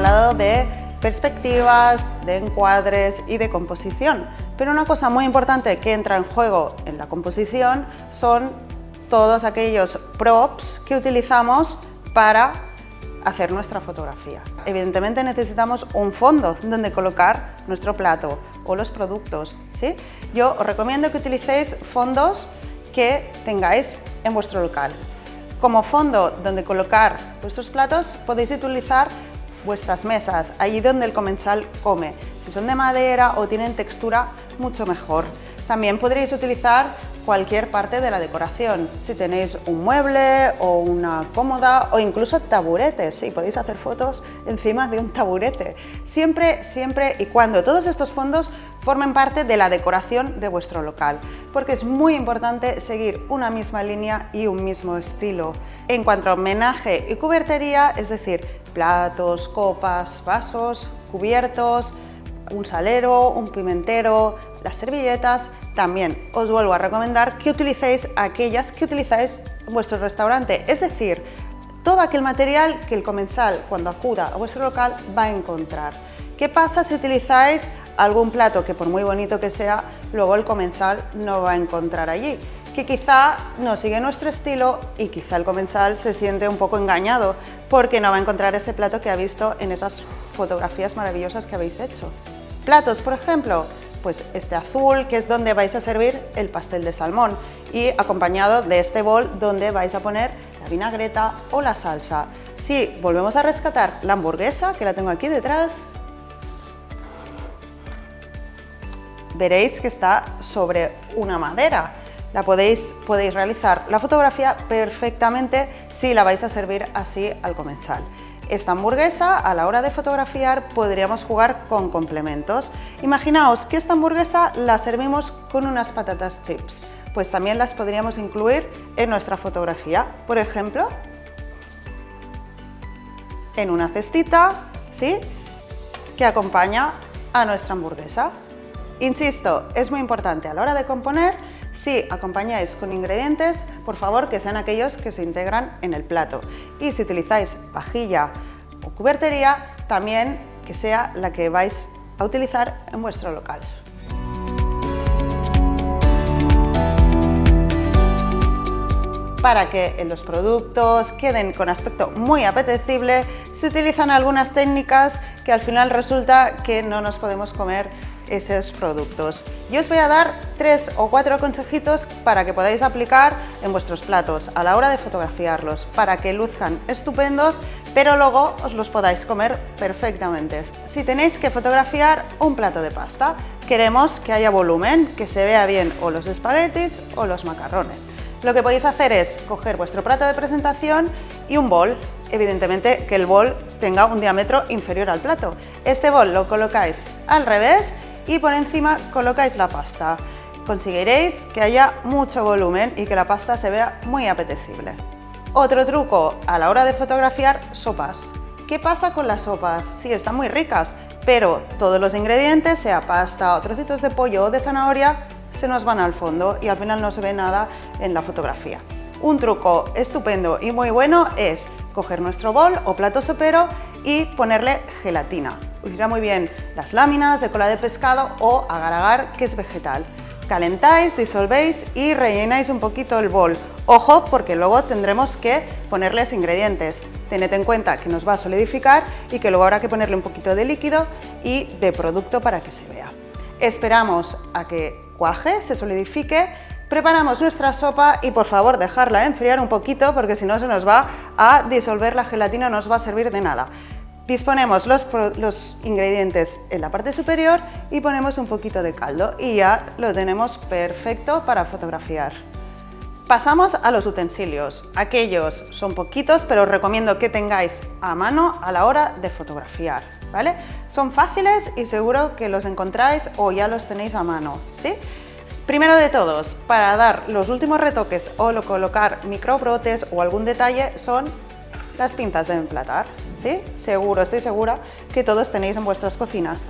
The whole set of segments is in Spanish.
hablado de perspectivas, de encuadres y de composición. Pero una cosa muy importante que entra en juego en la composición son todos aquellos props que utilizamos para hacer nuestra fotografía. Evidentemente necesitamos un fondo donde colocar nuestro plato o los productos, ¿sí? Yo os recomiendo que utilicéis fondos que tengáis en vuestro local. Como fondo donde colocar vuestros platos podéis utilizar vuestras mesas, allí donde el comensal come. Si son de madera o tienen textura, mucho mejor. También podréis utilizar cualquier parte de la decoración. Si tenéis un mueble o una cómoda o incluso taburetes, sí, podéis hacer fotos encima de un taburete. Siempre y cuando todos estos fondos formen parte de la decoración de vuestro local, porque es muy importante seguir una misma línea y un mismo estilo. En cuanto a homenaje y cubertería, es decir, platos, copas, vasos, cubiertos, un salero, un pimentero, las servilletas, también os vuelvo a recomendar que utilicéis aquellas que utilizáis en vuestro restaurante, es decir, todo aquel material que el comensal cuando acuda a vuestro local va a encontrar. ¿Qué pasa si utilizáis algún plato que por muy bonito que sea, luego el comensal no va a encontrar allí? Que quizá no sigue nuestro estilo y quizá el comensal se siente un poco engañado porque no va a encontrar ese plato que ha visto en esas fotografías maravillosas que habéis hecho. Platos, por ejemplo, pues este azul, que es donde vais a servir el pastel de salmón, y acompañado de este bol donde vais a poner la vinagreta o la salsa. Si volvemos a rescatar la hamburguesa, que la tengo aquí detrás, veréis que está sobre una madera. Podéis realizar la fotografía perfectamente si la vais a servir así al comensal. Esta hamburguesa, a la hora de fotografiar, podríamos jugar con complementos. Imaginaos que esta hamburguesa la servimos con unas patatas chips, pues también las podríamos incluir en nuestra fotografía. Por ejemplo, en una cestita, ¿sí?, que acompaña a nuestra hamburguesa. Insisto, es muy importante a la hora de componer, si acompañáis con ingredientes, por favor que sean aquellos que se integran en el plato. Y si utilizáis vajilla o cubertería, también que sea la que vais a utilizar en vuestro local. Para que los productos queden con aspecto muy apetecible, se utilizan algunas técnicas que al final resulta que no nos podemos comer esos productos. Yo os voy a dar 3 o 4 consejitos para que podáis aplicar en vuestros platos a la hora de fotografiarlos, para que luzcan estupendos, pero luego os los podáis comer perfectamente. Si tenéis que fotografiar un plato de pasta, queremos que haya volumen, que se vea bien o los espaguetis o los macarrones. Lo que podéis hacer es coger vuestro plato de presentación y un bol. Evidentemente que el bol tenga un diámetro inferior al plato. Este bol lo colocáis al revés y por encima colocáis la pasta. Conseguiréis que haya mucho volumen y que la pasta se vea muy apetecible. Otro truco a la hora de fotografiar sopas. ¿Qué pasa con las sopas? Sí, están muy ricas, pero todos los ingredientes, sea pasta o trocitos de pollo o de zanahoria, se nos van al fondo y al final no se ve nada en la fotografía. Un truco estupendo y muy bueno es coger nuestro bol o plato sopero y ponerle gelatina. Os irá muy bien las láminas de cola de pescado o agar-agar, que es vegetal. Calentáis, disolvéis y rellenáis un poquito el bol. Ojo, porque luego tendremos que ponerles ingredientes. Tened en cuenta que nos va a solidificar y que luego habrá que ponerle un poquito de líquido y de producto para que se vea. Esperamos a que cuaje, se solidifique. Preparamos nuestra sopa y por favor dejarla enfriar un poquito porque si no se nos va a disolver la gelatina, no nos va a servir de nada. Disponemos los ingredientes en la parte superior y ponemos un poquito de caldo y ya lo tenemos perfecto para fotografiar. Pasamos a los utensilios. Aquellos son poquitos, pero os recomiendo que tengáis a mano a la hora de fotografiar, ¿vale? Son fáciles y seguro que los encontráis o ya los tenéis a mano, ¿sí? Primero de todos, para dar los últimos retoques o colocar microbrotes o algún detalle, son las pinzas de emplatar, ¿sí? Seguro, estoy segura que todos tenéis en vuestras cocinas.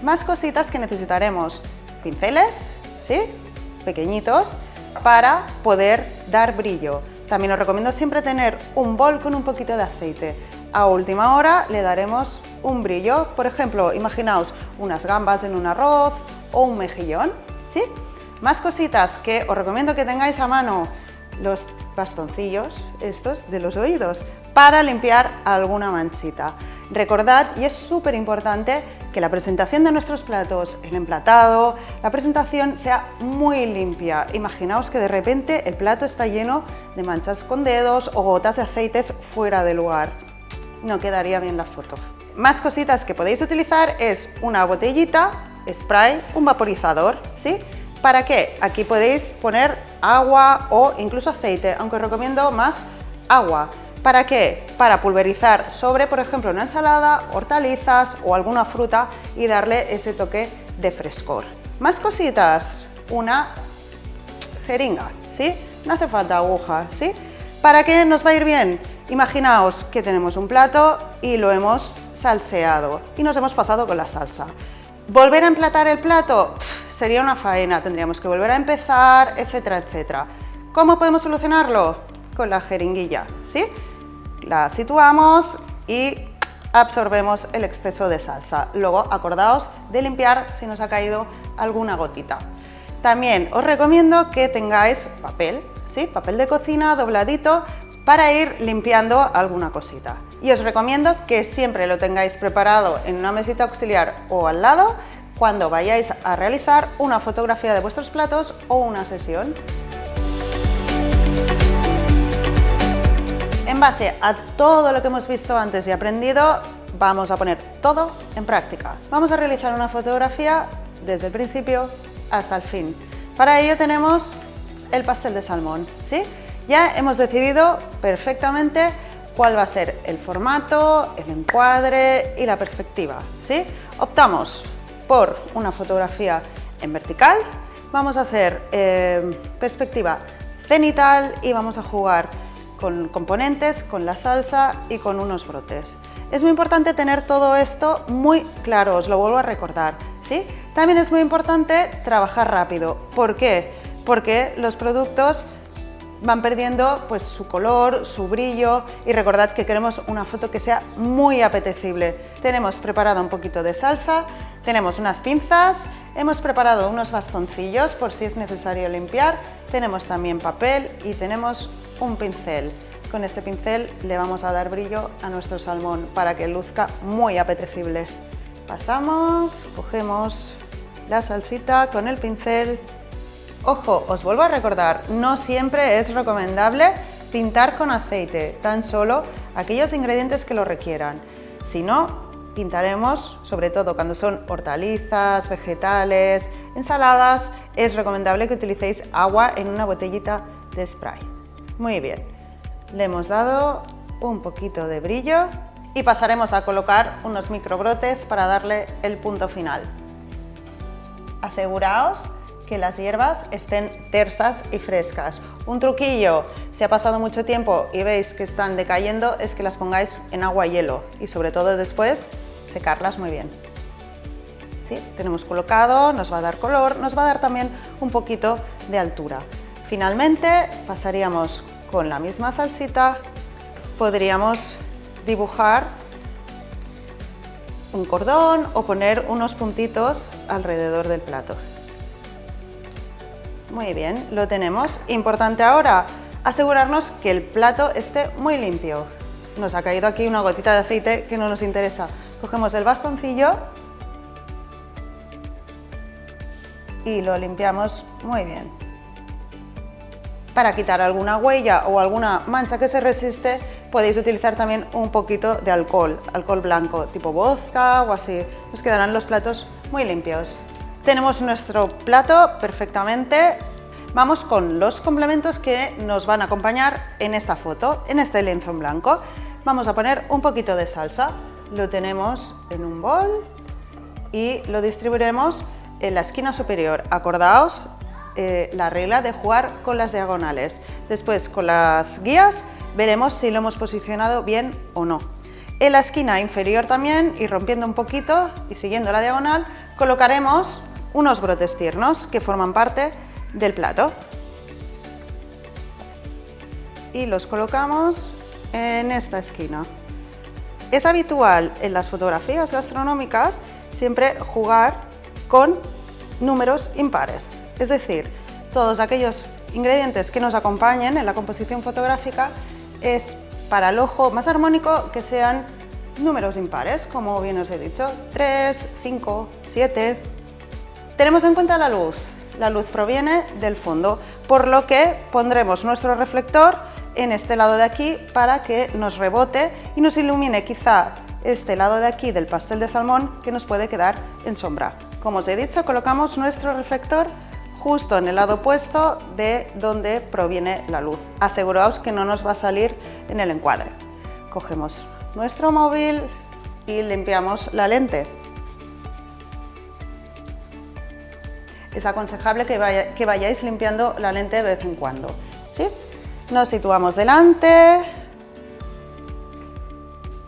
Más cositas que necesitaremos: pinceles, ¿sí?, pequeñitos, para poder dar brillo. También os recomiendo siempre tener un bol con un poquito de aceite. a última hora le daremos un brillo. Por ejemplo, imaginaos unas gambas en un arroz o un mejillón, ¿sí? Más cositas que os recomiendo que tengáis a mano, los bastoncillos estos de los oídos para limpiar alguna manchita. Recordad, y es súper importante, que la presentación de nuestros platos, el emplatado, la presentación sea muy limpia. Imaginaos que de repente el plato está lleno de manchas con dedos o gotas de aceites fuera de lugar. No quedaría bien la foto. Más cositas que podéis utilizar es una botellita, spray, un vaporizador, ¿sí? ¿Para qué? Aquí podéis poner agua o incluso aceite, aunque os recomiendo más agua. ¿Para qué? Para pulverizar sobre, por ejemplo, una ensalada, hortalizas o alguna fruta y darle ese toque de frescor. Más cositas, una jeringa, ¿sí? No hace falta aguja, ¿sí? ¿Para qué nos va a ir bien? Imaginaos que tenemos un plato y lo hemos salseado y nos hemos pasado con la salsa. ¿Volver a emplatar el plato? Sería una faena, tendríamos que volver a empezar, etcétera, etcétera. ¿Cómo podemos solucionarlo? Con la jeringuilla, ¿sí? La situamos y absorbemos el exceso de salsa. Luego acordaos de limpiar si nos ha caído alguna gotita. También os recomiendo que tengáis papel, ¿sí? Papel de cocina dobladito para ir limpiando alguna cosita. Y os recomiendo que siempre lo tengáis preparado en una mesita auxiliar o al lado cuando vayáis a realizar una fotografía de vuestros platos o una sesión. En base a todo lo que hemos visto antes y aprendido, vamos a poner todo en práctica. Vamos a realizar una fotografía desde el principio hasta el fin. Para ello tenemos el pastel de salmón, ¿sí? Ya hemos decidido perfectamente cuál va a ser el formato, el encuadre y la perspectiva, ¿sí? Optamos por una fotografía en vertical, vamos a hacer perspectiva cenital y vamos a jugar con componentes, con la salsa y con unos brotes. Es muy importante tener todo esto muy claro, os lo vuelvo a recordar, ¿sí? También es muy importante trabajar rápido. ¿Por qué? Porque los productos van perdiendo pues, su color, su brillo y recordad que queremos una foto que sea muy apetecible. Tenemos preparado un poquito de salsa, tenemos unas pinzas, hemos preparado unos bastoncillos por si es necesario limpiar, tenemos también papel y tenemos un pincel. Con este pincel le vamos a dar brillo a nuestro salmón para que luzca muy apetecible. Pasamos, cogemos la salsita con el pincel. Ojo, os vuelvo a recordar, no siempre es recomendable pintar con aceite, tan solo aquellos ingredientes que lo requieran. Si no, pintaremos, sobre todo cuando son hortalizas, vegetales, ensaladas, es recomendable que utilicéis agua en una botellita de spray. Muy bien, le hemos dado un poquito de brillo y pasaremos a colocar unos microbrotes para darle el punto final. Aseguraos que las hierbas estén tersas y frescas. Un truquillo, si ha pasado mucho tiempo y veis que están decayendo, es que las pongáis en agua y hielo y sobre todo después secarlas muy bien. ¿Sí? Tenemos colocado, nos va a dar color, nos va a dar también un poquito de altura. Finalmente pasaríamos con la misma salsita, podríamos dibujar un cordón o poner unos puntitos alrededor del plato. Muy bien, lo tenemos. Importante ahora, asegurarnos que el plato esté muy limpio. Nos ha caído aquí una gotita de aceite que no nos interesa. Cogemos el bastoncillo y lo limpiamos muy bien. Para quitar alguna huella o alguna mancha que se resiste, podéis utilizar también un poquito de alcohol blanco, tipo vodka o así. Nos quedarán los platos muy limpios. Tenemos nuestro plato perfectamente. Vamos con los complementos que nos van a acompañar en esta foto, en este lienzo en blanco. Vamos a poner un poquito de salsa. Lo tenemos en un bol y lo distribuiremos en la esquina superior. Acordaos la regla de jugar con las diagonales. Después, con las guías, veremos si lo hemos posicionado bien o no. En la esquina inferior también, y rompiendo un poquito y siguiendo la diagonal, colocaremos unos brotes tiernos que forman parte del plato. Y los colocamos en esta esquina. Es habitual en las fotografías gastronómicas siempre jugar con números impares, es decir, todos aquellos ingredientes que nos acompañen en la composición fotográfica es para el ojo más armónico que sean números impares, como bien os he dicho, 3, 5, 7. Tenemos en cuenta la luz. La luz proviene del fondo, por lo que pondremos nuestro reflector en este lado de aquí para que nos rebote y nos ilumine quizá este lado de aquí del pastel de salmón que nos puede quedar en sombra. Como os he dicho, colocamos nuestro reflector justo en el lado opuesto de donde proviene la luz. Aseguraos que no nos va a salir en el encuadre. Cogemos nuestro móvil y limpiamos la lente. Es aconsejable que vayáis limpiando la lente de vez en cuando, ¿sí? Nos situamos delante,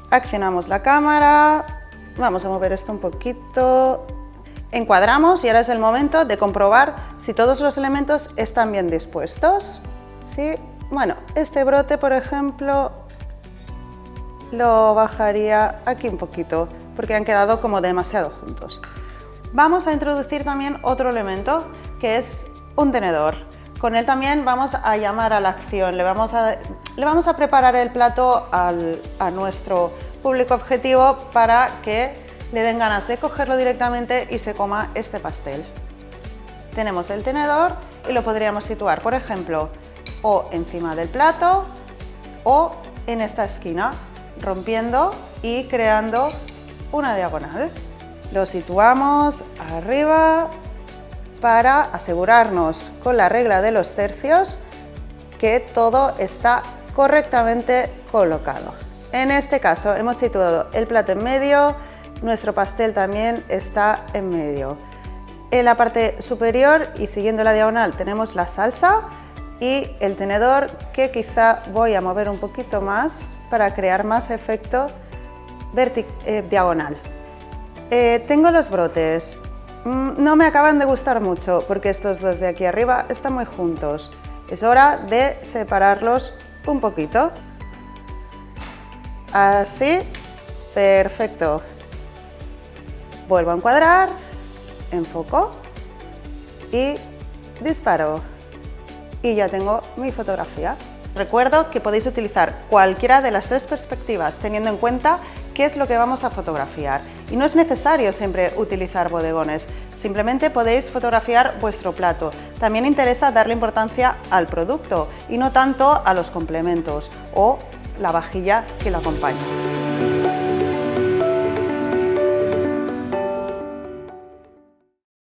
accionamos la cámara, vamos a mover esto un poquito, encuadramos y ahora es el momento de comprobar si todos los elementos están bien dispuestos, ¿sí? Bueno, este brote, por ejemplo, lo bajaría aquí un poquito porque han quedado como demasiado juntos. Vamos a introducir también otro elemento que es un tenedor. Con él también vamos a llamar a la acción, le vamos a preparar el plato a nuestro público objetivo para que le den ganas de cogerlo directamente y se coma este pastel. Tenemos el tenedor y lo podríamos situar, por ejemplo, o encima del plato o en esta esquina, rompiendo y creando una diagonal. Lo situamos arriba para asegurarnos con la regla de los tercios que todo está correctamente colocado. En este caso hemos situado el plato en medio, nuestro pastel también está en medio. En la parte superior y siguiendo la diagonal tenemos la salsa y el tenedor que quizá voy a mover un poquito más para crear más efecto diagonal. Tengo los brotes, no me acaban de gustar mucho porque estos dos de aquí arriba están muy juntos. Es hora de separarlos un poquito. Así, perfecto. Vuelvo a encuadrar, enfoco y disparo. Y ya tengo mi fotografía. Recuerdo que podéis utilizar cualquiera de las tres perspectivas teniendo en cuenta qué es lo que vamos a fotografiar. Y no es necesario siempre utilizar bodegones, simplemente podéis fotografiar vuestro plato. También interesa darle importancia al producto y no tanto a los complementos o la vajilla que lo acompaña.